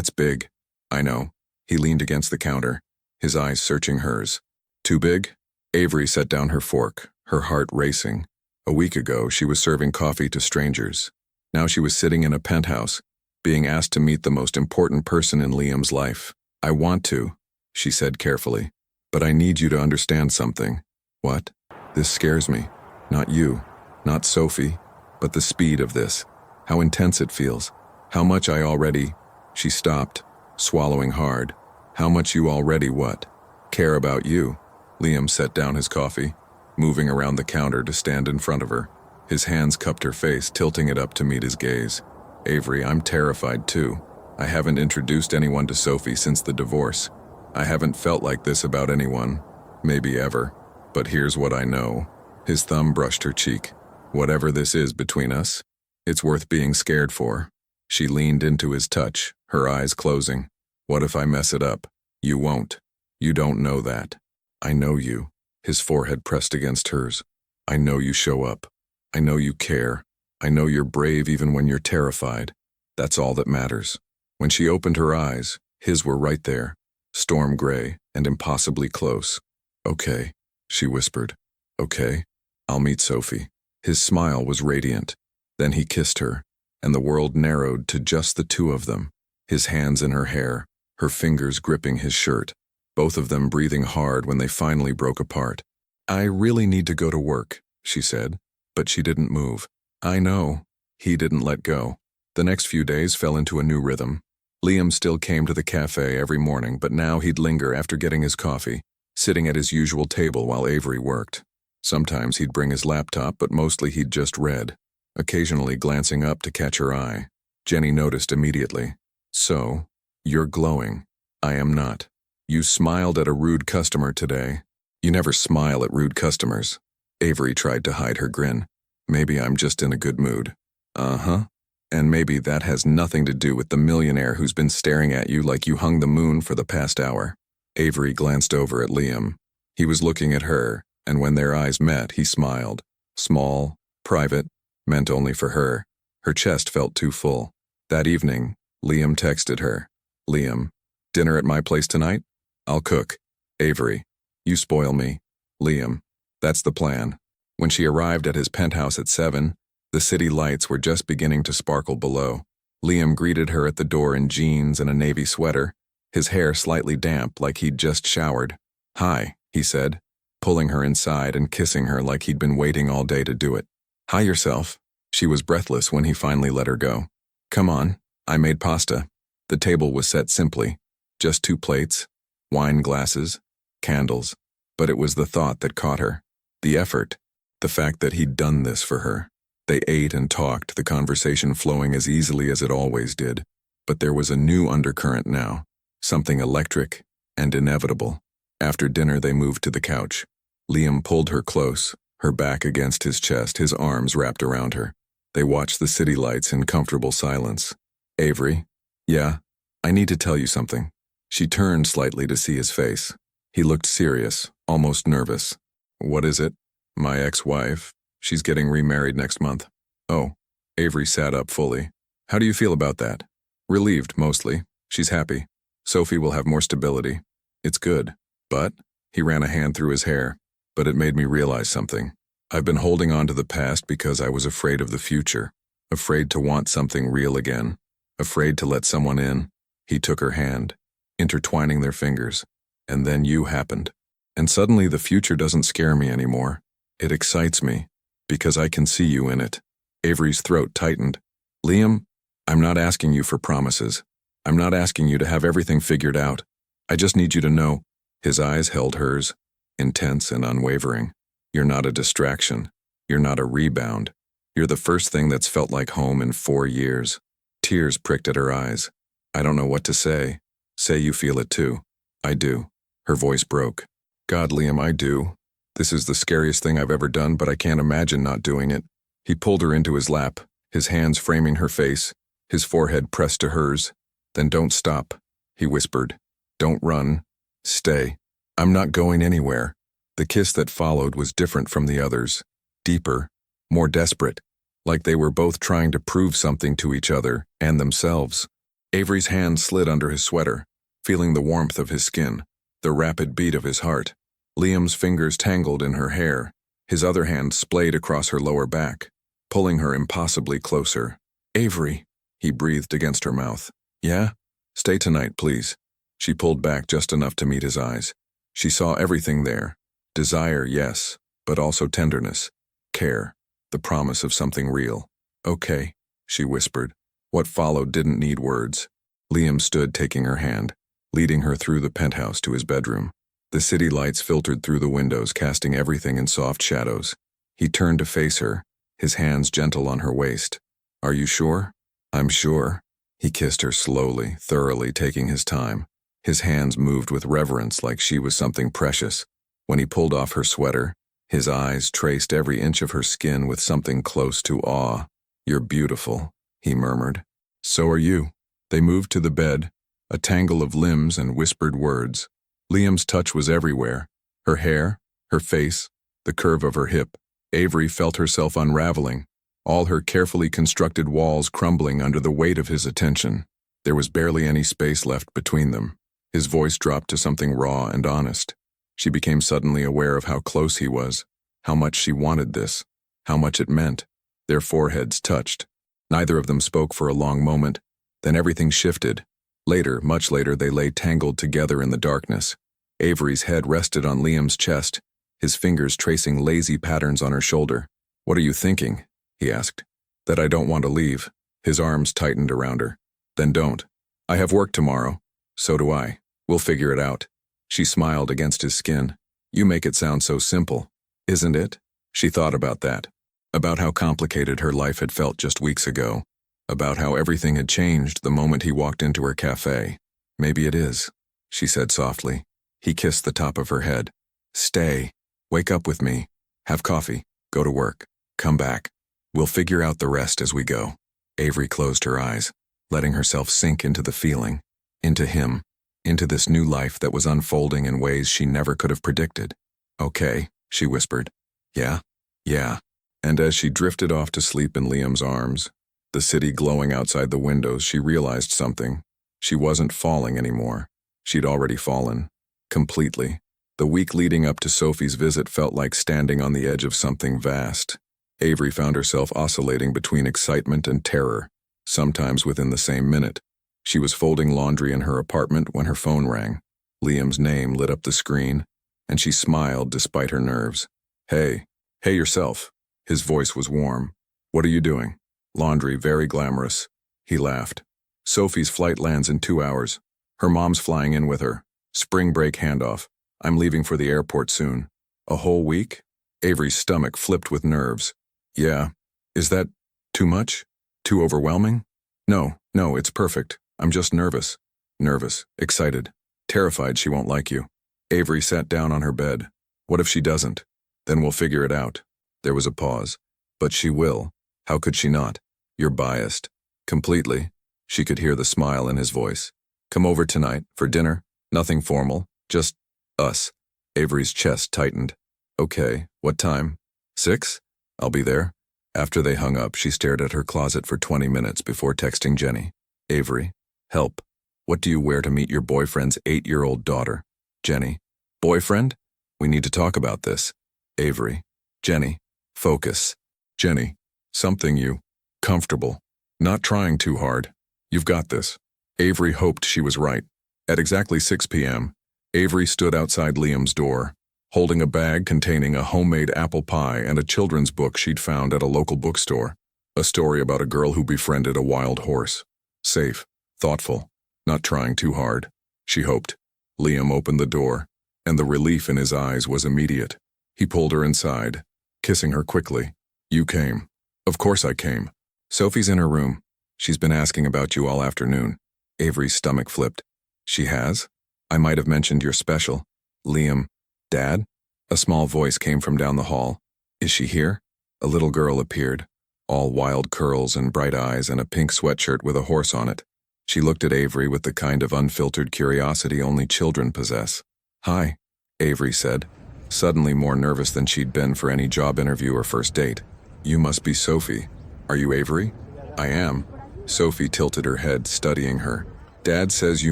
A: big. I know. He leaned against the counter, his eyes searching hers. Too big? Avery set down her fork, her heart racing. A week ago, she was serving coffee to strangers. Now she was sitting in a penthouse, being asked to meet the most important person in Liam's life. I want to, she said carefully, but I need you to understand something. What? This scares me. Not you, not Sophie, but the speed of this. How intense it feels. How much I already... She stopped, swallowing hard. How much you already what? Care about you. Liam set down his coffee, moving around the counter to stand in front of her. His hands cupped her face, tilting it up to meet his gaze. Avery, I'm terrified too. I haven't introduced anyone to Sophie since the divorce. I haven't felt like this about anyone, maybe ever. But here's what I know. His thumb brushed her cheek. Whatever this is between us, it's worth being scared for. She leaned into his touch, her eyes closing. What if I mess it up? You won't. You don't know that. I know you. His forehead pressed against hers. I know you show up. I know you care. I know you're brave even when you're terrified. That's all that matters. When she opened her eyes, his were right there, storm gray and impossibly close. Okay, she whispered. Okay, I'll meet Sophie. His smile was radiant. Then he kissed her, and the world narrowed to just the two of them, his hands in her hair, her fingers gripping his shirt, both of them breathing hard when they finally broke apart. I really need to go to work, she said, but she didn't move. I know. He didn't let go. The next few days fell into a new rhythm. Liam still came to the cafe every morning, but now he'd linger after getting his coffee, sitting at his usual table while Avery worked. Sometimes he'd bring his laptop, but mostly he'd just read, occasionally glancing up to catch her eye. Jenny noticed immediately. So, you're glowing. I am not. You smiled at a rude customer today. You never smile at rude customers. Avery tried to hide her grin. Maybe I'm just in a good mood. Uh-huh. And maybe that has nothing to do with the millionaire who's been staring at you like you hung the moon for the past hour. Avery glanced over at Liam. He was looking at her, and when their eyes met, he smiled. Small, private, meant only for her. Her chest felt too full. That evening, Liam texted her. Liam, dinner at my place tonight? I'll cook. Avery, you spoil me. Liam, that's the plan. When she arrived at his penthouse at 7, the city lights were just beginning to sparkle below. Liam greeted her at the door in jeans and a navy sweater, his hair slightly damp like he'd just showered. Hi, he said, pulling her inside and kissing her like he'd been waiting all day to do it. Hi yourself. She was breathless when he finally let her go. Come on, I made pasta. The table was set simply. Just 2 plates, wine glasses, candles. But it was the thought that caught her. The effort. The fact that he'd done this for her. They ate and talked, the conversation flowing as easily as it always did. But there was a new undercurrent now, something electric and inevitable. After dinner, they moved to the couch. Liam pulled her close, her back against his chest, his arms wrapped around her. They watched the city lights in comfortable silence. Avery? Yeah? I need to tell you something. She turned slightly to see his face. He looked serious, almost nervous. What is it? My ex-wife. She's getting remarried next month. Oh. Avery sat up fully. How do you feel about that? Relieved, mostly. She's happy. Sophie will have more stability. It's good. But, he ran a hand through his hair, but it made me realize something. I've been holding on to the past because I was afraid of the future, afraid to want something real again, afraid to let someone in. He took her hand, intertwining their fingers, and then you happened. And suddenly the future doesn't scare me anymore. It excites me, because I can see you in it. Avery's throat tightened. Liam, I'm not asking you for promises. I'm not asking you to have everything figured out. I just need you to know. His eyes held hers, intense and unwavering. You're not a distraction. You're not a rebound. You're the first thing that's felt like home in 4 years. Tears pricked at her eyes. I don't know what to say. Say you feel it too. I do. Her voice broke. God, Liam, I do. This is the scariest thing I've ever done, but I can't imagine not doing it. He pulled her into his lap, his hands framing her face, his forehead pressed to hers. Then don't stop, he whispered. Don't run. Stay. I'm not going anywhere. The kiss that followed was different from the others. Deeper, more desperate, like they were both trying to prove something to each other and themselves. Avery's hand slid under his sweater, feeling the warmth of his skin, the rapid beat of his heart. Liam's fingers tangled in her hair, his other hand splayed across her lower back, pulling her impossibly closer. Avery, he breathed against her mouth. Yeah? Stay tonight, please. She pulled back just enough to meet his eyes. She saw everything there. Desire, yes, but also tenderness, care, the promise of something real. Okay, she whispered. What followed didn't need words. Liam stood taking her hand, leading her through the penthouse to his bedroom. The city lights filtered through the windows, casting everything in soft shadows. He turned to face her, his hands gentle on her waist. Are you sure? I'm sure. He kissed her slowly, thoroughly, taking his time. His hands moved with reverence like she was something precious. When he pulled off her sweater, his eyes traced every inch of her skin with something close to awe. You're beautiful, he murmured. So are you. They moved to the bed, a tangle of limbs and whispered words. Liam's touch was everywhere. Her hair, her face, the curve of her hip. Avery felt herself unraveling, all her carefully constructed walls crumbling under the weight of his attention. There was barely any space left between them. His voice dropped to something raw and honest. She became suddenly aware of how close he was, how much she wanted this, how much it meant. Their foreheads touched. Neither of them spoke for a long moment. Then everything shifted. Later, much later, they lay tangled together in the darkness. Avery's head rested on Liam's chest, his fingers tracing lazy patterns on her shoulder. What are you thinking? He asked. That I don't want to leave. His arms tightened around her. Then don't. I have work tomorrow. So do I. We'll figure it out. She smiled against his skin. You make it sound so simple. Isn't it? She thought about that. About how complicated her life had felt just weeks ago. About how everything had changed the moment he walked into her cafe. Maybe it is, she said softly. He kissed the top of her head. Stay. Wake up with me. Have coffee. Go to work. Come back. We'll figure out the rest as we go. Avery closed her eyes, letting herself sink into the feeling. Into him. Into this new life that was unfolding in ways she never could have predicted. Okay, she whispered. Yeah? Yeah. And as she drifted off to sleep in Liam's arms, the city glowing outside the windows, she realized something. She wasn't falling anymore. She'd already fallen. Completely. The week leading up to Sophie's visit felt like standing on the edge of something vast. Avery found herself oscillating between excitement and terror, sometimes within the same minute. She was folding laundry in her apartment when her phone rang. Liam's name lit up the screen, and she smiled despite her nerves. Hey yourself. His voice was warm. What are you doing? Laundry, very glamorous. He laughed. Sophie's flight lands in 2 hours. Her mom's flying in with her. Spring break handoff. I'm leaving for the airport soon. A whole week? Avery's stomach flipped with nerves. Yeah. Is that too much? Too overwhelming? No, it's perfect. I'm just nervous. Nervous, excited, terrified she won't like you. Avery sat down on her bed. What if she doesn't? Then we'll figure it out. There was a pause. But she will. How could she not? You're biased. Completely. She could hear the smile in his voice. Come over tonight, for dinner. Nothing formal. Just us. Avery's chest tightened. Okay, what time? 6? I'll be there. After they hung up, she stared at her closet for 20 minutes before texting Jenny. Avery, help. What do you wear to meet your boyfriend's 8-year-old daughter? Jenny. Boyfriend? We need to talk about this. Avery. Jenny. Focus. Jenny. Something you. Comfortable. Not trying too hard. You've got this. Avery hoped she was right. At exactly 6 p.m., Avery stood outside Liam's door, holding a bag containing a homemade apple pie and a children's book she'd found at a local bookstore. A story about a girl who befriended a wild horse. Safe, thoughtful, not trying too hard, she hoped. Liam opened the door, and the relief in his eyes was immediate. He pulled her inside, kissing her quickly. You came. Of course I came. Sophie's in her room. She's been asking about you all afternoon. Avery's stomach flipped. She has? I might have mentioned you're special. Liam. Dad? A small voice came from down the hall. Is she here? A little girl appeared, all wild curls and bright eyes and a pink sweatshirt with a horse on it. She looked at Avery with the kind of unfiltered curiosity only children possess. Hi, Avery said, suddenly more nervous than she'd been for any job interview or first date. You must be Sophie. Are you Avery? I am. Sophie tilted her head, studying her. Dad says you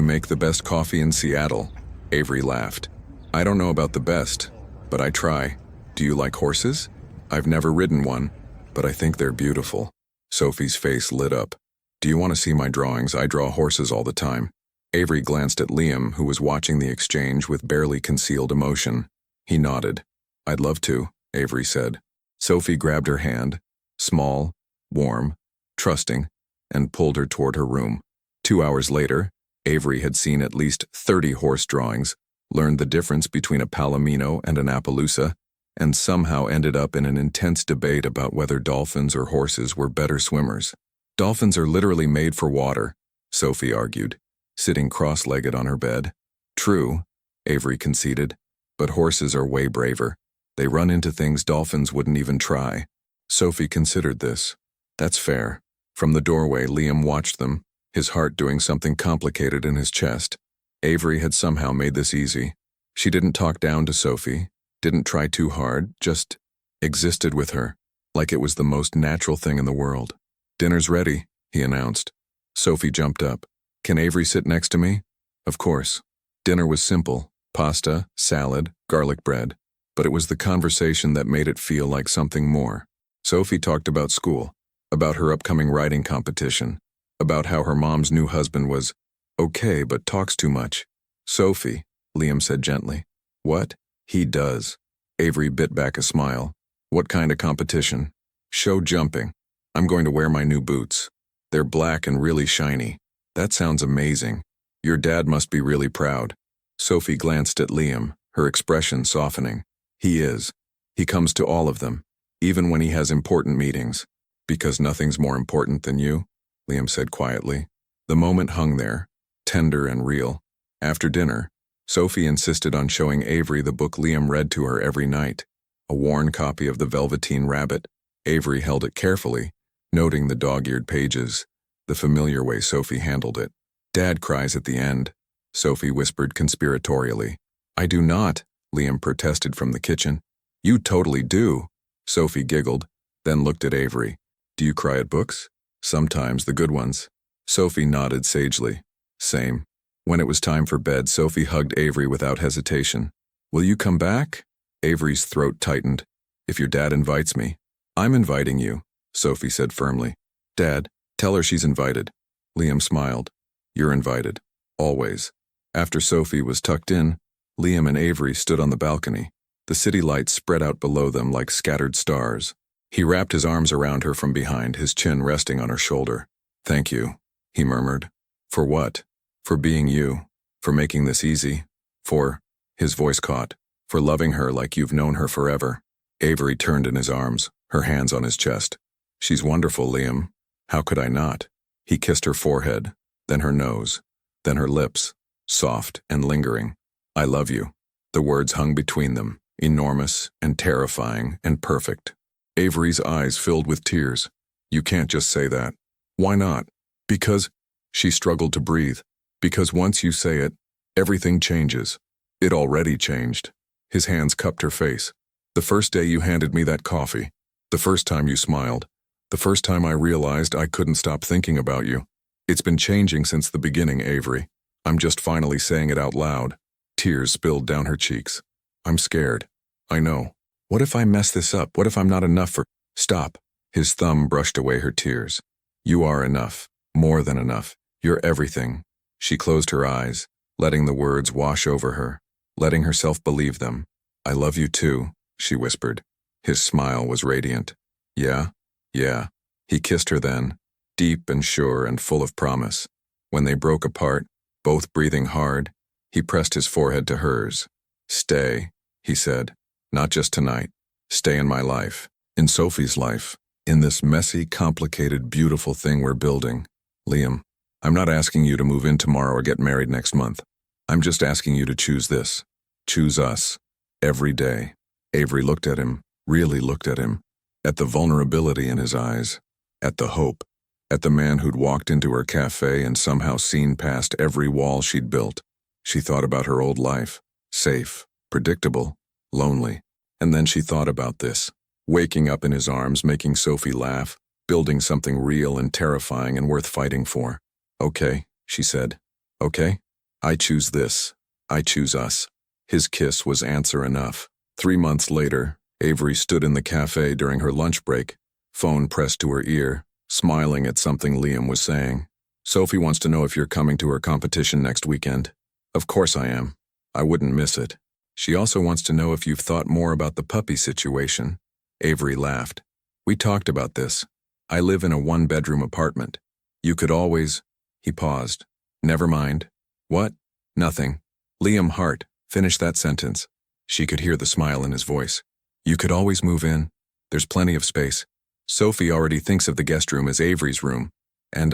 A: make the best coffee in Seattle. Avery laughed. I don't know about the best, but I try. Do you like horses? I've never ridden one, but I think they're beautiful. Sophie's face lit up. Do you want to see my drawings? I draw horses all the time. Avery glanced at Liam, who was watching the exchange with barely concealed emotion. He nodded. I'd love to, Avery said. Sophie grabbed her hand, small, warm, trusting, and pulled her toward her room. 2 hours later, Avery had seen at least 30 horse drawings, learned the difference between a Palomino and an Appaloosa, and somehow ended up in an intense debate about whether dolphins or horses were better swimmers. Dolphins are literally made for water, Sophie argued, sitting cross-legged on her bed. True, Avery conceded, but horses are way braver. They run into things dolphins wouldn't even try. Sophie considered this. That's fair. From the doorway, Liam watched them, his heart doing something complicated in his chest. Avery had somehow made this easy. She didn't talk down to Sophie, didn't try too hard, just existed with her, like it was the most natural thing in the world. Dinner's ready, he announced. Sophie jumped up. Can Avery sit next to me? Of course. Dinner was simple, pasta, salad, garlic bread, but it was the conversation that made it feel like something more. Sophie talked about school, about her upcoming writing competition, about how her mom's new husband was okay but talks too much. Sophie, Liam said gently. What? He does. Avery bit back a smile. What kind of competition? Show jumping. I'm going to wear my new boots. They're black and really shiny. That sounds amazing. Your dad must be really proud. Sophie glanced at Liam, her expression softening. He is. He comes to all of them, even when he has important meetings. Because nothing's more important than you, Liam said quietly. The moment hung there, tender and real. After dinner, Sophie insisted on showing Avery the book Liam read to her every night, a worn copy of The Velveteen Rabbit. Avery held it carefully, noting the dog-eared pages, the familiar way Sophie handled it. Dad cries at the end, Sophie whispered conspiratorially. I do not, Liam protested from the kitchen. You totally do, Sophie giggled, then looked at Avery. Do you cry at books? Sometimes, the good ones. Sophie nodded sagely. Same. When it was time for bed, Sophie hugged Avery without hesitation. Will you come back? Avery's throat tightened. If your dad invites me. I'm inviting you, Sophie said firmly. Dad, tell her she's invited. Liam smiled. You're invited. Always. After Sophie was tucked in, Liam and Avery stood on the balcony. The city lights spread out below them like scattered stars. He wrapped his arms around her from behind, his chin resting on her shoulder. Thank you, he murmured. For what? For being you. For making this easy. For, his voice caught, for loving her like you've known her forever. Avery turned in his arms, her hands on his chest. She's wonderful, Liam. How could I not? He kissed her forehead, then her nose, then her lips, soft and lingering. I love you. The words hung between them, enormous and terrifying and perfect. Avery's eyes filled with tears. You can't just say that. Why not? Because, she struggled to breathe. Because once you say it, everything changes. It already changed. His hands cupped her face. The first day you handed me that coffee. The first time you smiled. The first time I realized I couldn't stop thinking about you. It's been changing since the beginning, Avery. I'm just finally saying it out loud. Tears spilled down her cheeks. I'm scared. I know. What if I mess this up? What if I'm not enough for— Stop. His thumb brushed away her tears. You are enough. More than enough. You're everything. She closed her eyes, letting the words wash over her, letting herself believe them. I love you too, she whispered. His smile was radiant. Yeah? Yeah. He kissed her then, deep and sure and full of promise. When they broke apart, both breathing hard, he pressed his forehead to hers. Stay, he said. Not just tonight. Stay in my life. In Sophie's life. In this messy, complicated, beautiful thing we're building. Liam, I'm not asking you to move in tomorrow or get married next month. I'm just asking you to choose this. Choose us. Every day. Avery looked at him, really looked at him. At the vulnerability in his eyes. At the hope. At the man who'd walked into her cafe and somehow seen past every wall she'd built. She thought about her old life. Safe. Predictable. Lonely. And then she thought about this. Waking up in his arms, making Sophie laugh. Building something real and terrifying and worth fighting for. Okay, she said. Okay? I choose this. I choose us. His kiss was answer enough. 3 months later, Avery stood in the cafe during her lunch break, phone pressed to her ear, smiling at something Liam was saying. Sophie wants to know if you're coming to her competition next weekend. Of course I am. I wouldn't miss it. She also wants to know if you've thought more about the puppy situation. Avery laughed. We talked about this. I live in a 1-bedroom apartment. You could always— He paused. Never mind. What? Nothing. Liam Hart, finish that sentence. She could hear the smile in his voice. You could always move in. There's plenty of space. Sophie already thinks of the guest room as Avery's room. And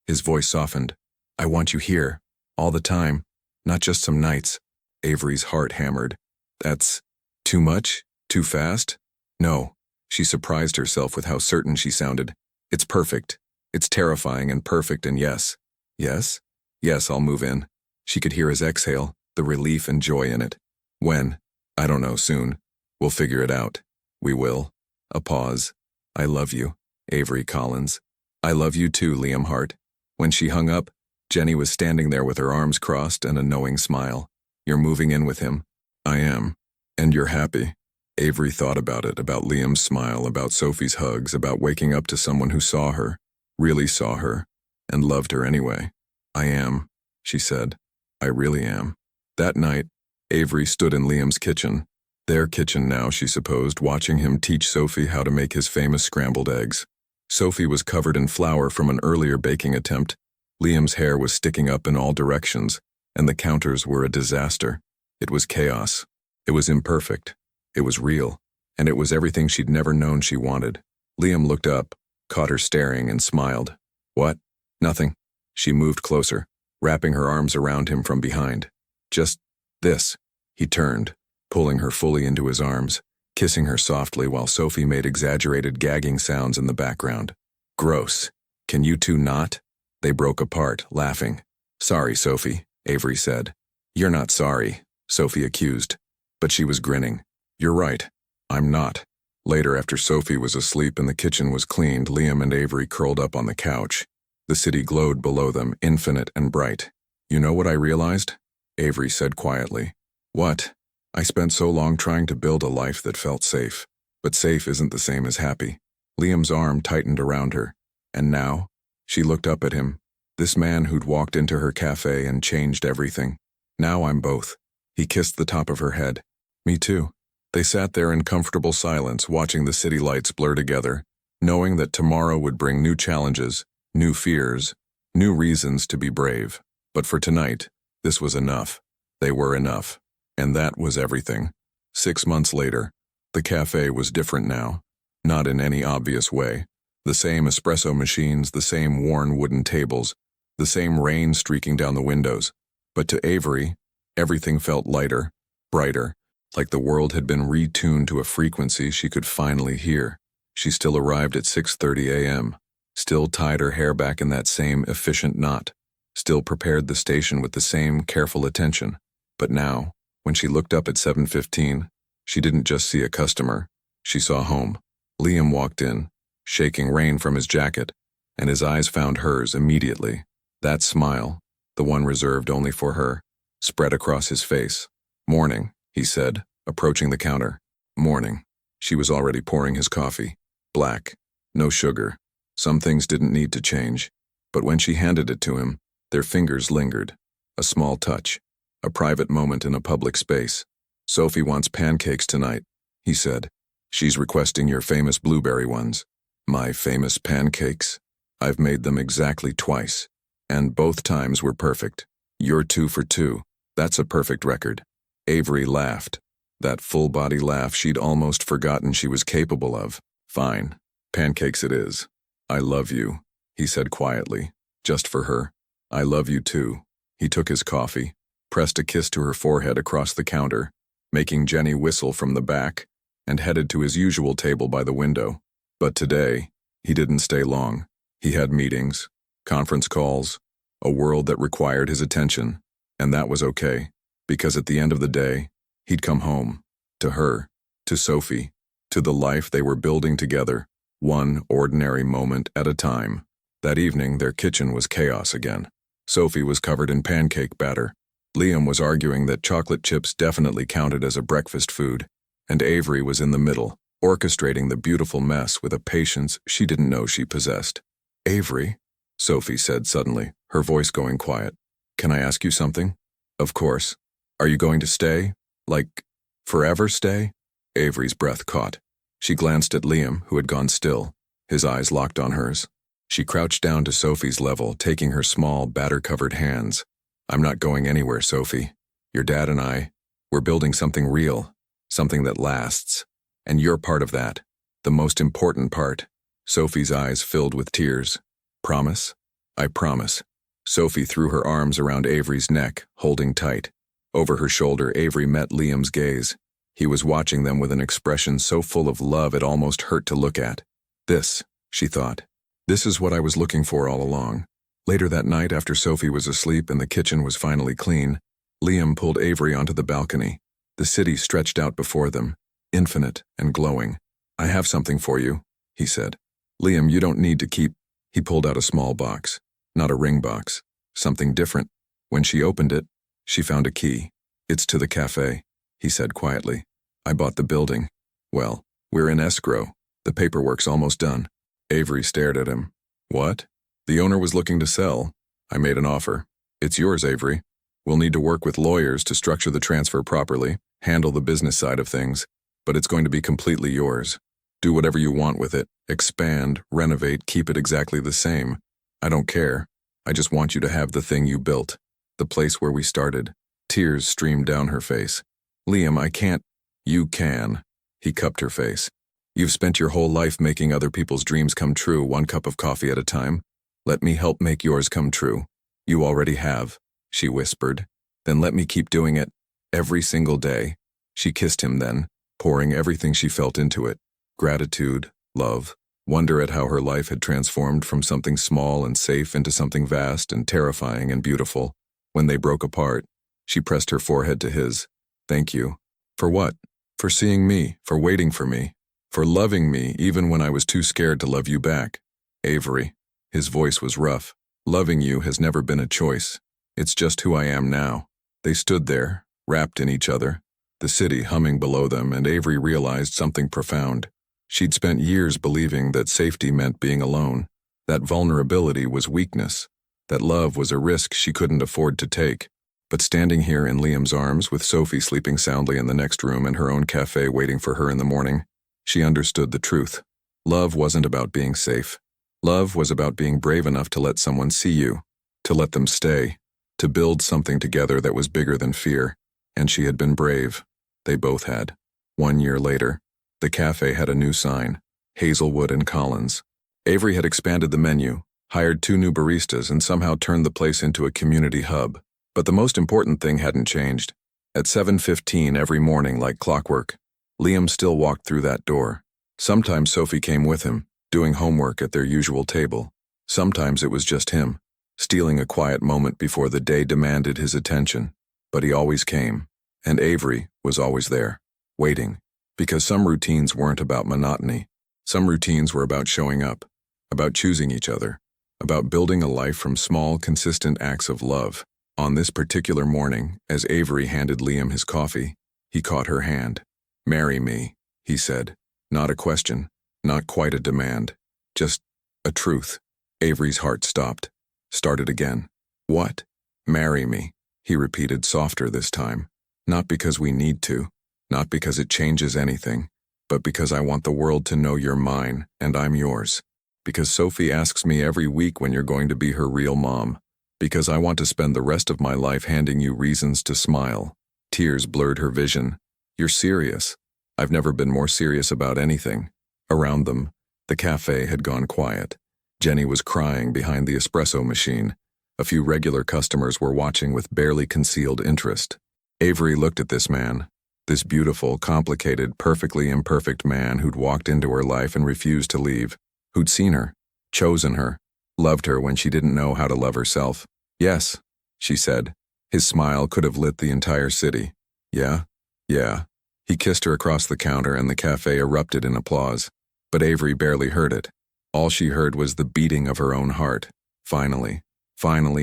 A: his voice softened. I want you here. All the time. Not just some nights. Avery's heart hammered. That's too much? Too fast? No. She surprised herself with how certain she sounded. It's perfect. It's terrifying and perfect and yes. Yes? Yes, I'll move in. She could hear his exhale, the relief and joy in it. When? I don't know, soon. We'll figure it out. We will. A pause. I love you, Avery Collins. I love you too, Liam Hart. When she hung up, Jenny was standing there with her arms crossed and a knowing smile. You're moving in with him. I am. And you're happy. Avery thought about it, about Liam's smile, about Sophie's hugs, about waking up to someone who saw her, really saw her, and loved her anyway. I am, she said. I really am. That night, Avery stood in Liam's kitchen. Their kitchen now, she supposed, watching him teach Sophie how to make his famous scrambled eggs. Sophie was covered in flour from an earlier baking attempt. Liam's hair was sticking up in all directions, and the counters were a disaster. It was chaos. It was imperfect. It was real, and it was everything she'd never known she wanted. Liam looked up, caught her staring, and smiled. What? Nothing. She moved closer, wrapping her arms around him from behind. Just this. He turned, pulling her fully into his arms, kissing her softly while Sophie made exaggerated gagging sounds in the background. Gross. Can you two not? They broke apart, laughing. Sorry, Sophie, Avery said. You're not sorry, Sophie accused. But she was grinning. You're right. I'm not. Later, after Sophie was asleep and the kitchen was cleaned, Liam and Avery curled up on the couch. The city glowed below them, infinite and bright. You know what I realized? Avery said quietly. What? I spent so long trying to build a life that felt safe. But safe isn't the same as happy. Liam's arm tightened around her. And now? She looked up at him. This man who'd walked into her cafe and changed everything. Now I'm both. He kissed the top of her head. Me too. They sat there in comfortable silence, watching the city lights blur together, knowing that tomorrow would bring new challenges, new fears, new reasons to be brave. But for tonight, this was enough. They were enough. And that was everything. 6 months later, the cafe was different now. Not in any obvious way. The same espresso machines, the same worn wooden tables, the same rain streaking down the windows. But to Avery, everything felt lighter, brighter, like the world had been retuned to a frequency she could finally hear. She still arrived at 6:30 a.m., still tied her hair back in that same efficient knot, still prepared the station with the same careful attention. But now, when she looked up at 7:15, she didn't just see a customer, she saw home. Liam walked in, shaking rain from his jacket, and his eyes found hers immediately. That smile, the one reserved only for her, spread across his face. "Morning," he said, approaching the counter. "Morning." She was already pouring his coffee. Black, no sugar. Some things didn't need to change. But when she handed it to him, their fingers lingered. A small touch. A private moment in a public space. "Sophie wants pancakes tonight," he said. "She's requesting your famous blueberry ones." "My famous pancakes? I've made them exactly twice. And both times were perfect. You're 2 for 2. That's a perfect record." Avery laughed. That full-body laugh she'd almost forgotten she was capable of. "Fine. Pancakes it is. I love you," he said quietly, just for her. "I love you too." He took his coffee, pressed a kiss to her forehead across the counter, making Jenny whistle from the back, and headed to his usual table by the window. But today, he didn't stay long. He had meetings, conference calls, a world that required his attention, and that was okay, because at the end of the day, he'd come home. To her, to Sophie, to the life they were building together, one ordinary moment at a time. That evening, their kitchen was chaos again. Sophie was covered in pancake batter. Liam was arguing that chocolate chips definitely counted as a breakfast food, and Avery was in the middle, orchestrating the beautiful mess with a patience she didn't know she possessed. "Avery," Sophie said suddenly, her voice going quiet. "Can I ask you something?" "Of course. Are you going to stay? Like, forever stay?" Avery's breath caught. She glanced at Liam, who had gone still, his eyes locked on hers. She crouched down to Sophie's level, taking her small, batter-covered hands. "I'm not going anywhere, Sophie. Your dad and I, we're building something real, something that lasts. And you're part of that. The most important part." Sophie's eyes filled with tears. "Promise?" "I promise." Sophie threw her arms around Avery's neck, holding tight. Over her shoulder, Avery met Liam's gaze. He was watching them with an expression so full of love it almost hurt to look at. "This," she thought. "This is what I was looking for all along." Later that night, after Sophie was asleep and the kitchen was finally clean, Liam pulled Avery onto the balcony. The city stretched out before them, infinite and glowing. "I have something for you," he said. "Liam, you don't need to keep—" He pulled out a small box, not a ring box, something different. When she opened it, she found a key. "It's to the café," he said quietly. "I bought the building. Well, we're in escrow. The paperwork's almost done." Avery stared at him. "What?" "The owner was looking to sell. I made an offer. It's yours, Avery. We'll need to work with lawyers to structure the transfer properly, handle the business side of things, but it's going to be completely yours. Do whatever you want with it. Expand, renovate, keep it exactly the same. I don't care. I just want you to have the thing you built. The place where we started." Tears streamed down her face. "Liam, I can't." "You can." He cupped her face. "You've spent your whole life making other people's dreams come true, one cup of coffee at a time. Let me help make yours come true." "You already have," she whispered. "Then let me keep doing it. Every single day." She kissed him then, pouring everything she felt into it. Gratitude, love, wonder at how her life had transformed from something small and safe into something vast and terrifying and beautiful. When they broke apart, she pressed her forehead to his. "Thank you." "For what?" "For seeing me, for waiting for me, for loving me even when I was too scared to love you back." "Avery," his voice was rough, "loving you has never been a choice. It's just who I am now." They stood there, wrapped in each other, the city humming below them, and Avery realized something profound. She'd spent years believing that safety meant being alone, that vulnerability was weakness, that love was a risk she couldn't afford to take. But standing here in Liam's arms, with Sophie sleeping soundly in the next room and her own cafe waiting for her in the morning, she understood the truth. Love wasn't about being safe. Love was about being brave enough to let someone see you, to let them stay, to build something together that was bigger than fear. And she had been brave. They both had. 1 year later, the cafe had a new sign, Hazelwood and Collins. Avery had expanded the menu, hired 2 new baristas, and somehow turned the place into a community hub. But the most important thing hadn't changed. At 7:15 every morning like clockwork, Liam still walked through that door. Sometimes Sophie came with him, doing homework at their usual table. Sometimes it was just him, stealing a quiet moment before the day demanded his attention. But he always came, and Avery was always there, waiting, because some routines weren't about monotony. Some routines were about showing up, about choosing each other, about building a life from small, consistent acts of love. On this particular morning, as Avery handed Liam his coffee, he caught her hand. "Marry me," he said. Not a question, not quite a demand, just a truth. Avery's heart stopped, started again. "What?" "Marry me," he repeated, softer this time. "Not because we need to, not because it changes anything, but because I want the world to know you're mine and I'm yours. Because Sophie asks me every week when you're going to be her real mom. Because I want to spend the rest of my life handing you reasons to smile." Tears blurred her vision. "You're serious?" "I've never been more serious about anything." Around them, the café had gone quiet. Jenny was crying behind the espresso machine. A few regular customers were watching with barely concealed interest. Avery looked at this man, this beautiful, complicated, perfectly imperfect man who'd walked into her life and refused to leave, who'd seen her, chosen her, loved her when she didn't know how to love herself. "Yes," she said. His smile could have lit the entire city. "Yeah? Yeah." He kissed her across the counter and the café erupted in applause. But Avery barely heard it. All she heard was the beating of her own heart. Finally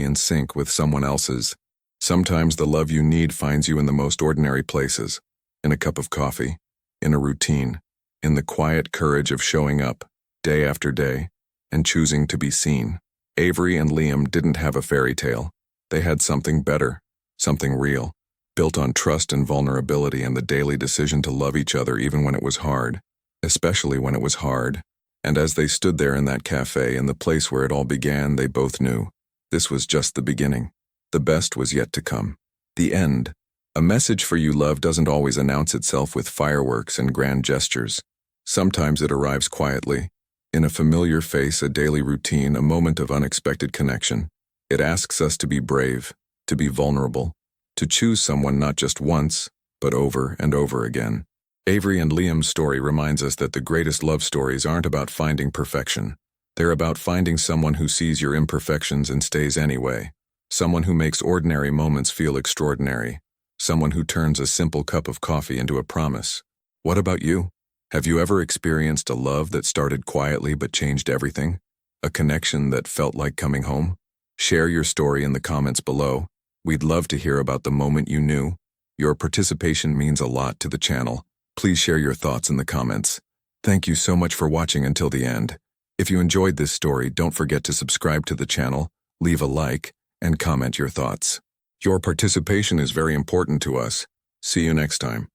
A: in sync with someone else's. Sometimes the love you need finds you in the most ordinary places. In a cup of coffee, in a routine, in the quiet courage of showing up, day after day, and choosing to be seen. Avery and Liam didn't have a fairy tale. They had something better, something real, built on trust and vulnerability and the daily decision to love each other even when it was hard, especially when it was hard. And as they stood there in that café, in the place where it all began, they both knew this was just the beginning. The best was yet to come. The end. A message for you love doesn't always announce itself with fireworks and grand gestures. Sometimes it arrives quietly, in a familiar face, a daily routine, a moment of unexpected connection. It asks us to be brave, to be vulnerable, to choose someone not just once, but over and over again. Avery and Liam's story reminds us that the greatest love stories aren't about finding perfection. They're about finding someone who sees your imperfections and stays anyway. Someone who makes ordinary moments feel extraordinary. Someone who turns a simple cup of coffee into a promise. What about you? Have you ever experienced a love that started quietly but changed everything? A connection that felt like coming home? Share your story in the comments below. We'd love to hear about the moment you knew. Your participation means a lot to the channel. Please share your thoughts in the comments. Thank you so much for watching until the end. If you enjoyed this story, don't forget to subscribe to the channel, leave a like, and comment your thoughts. Your participation is very important to us. See you next time.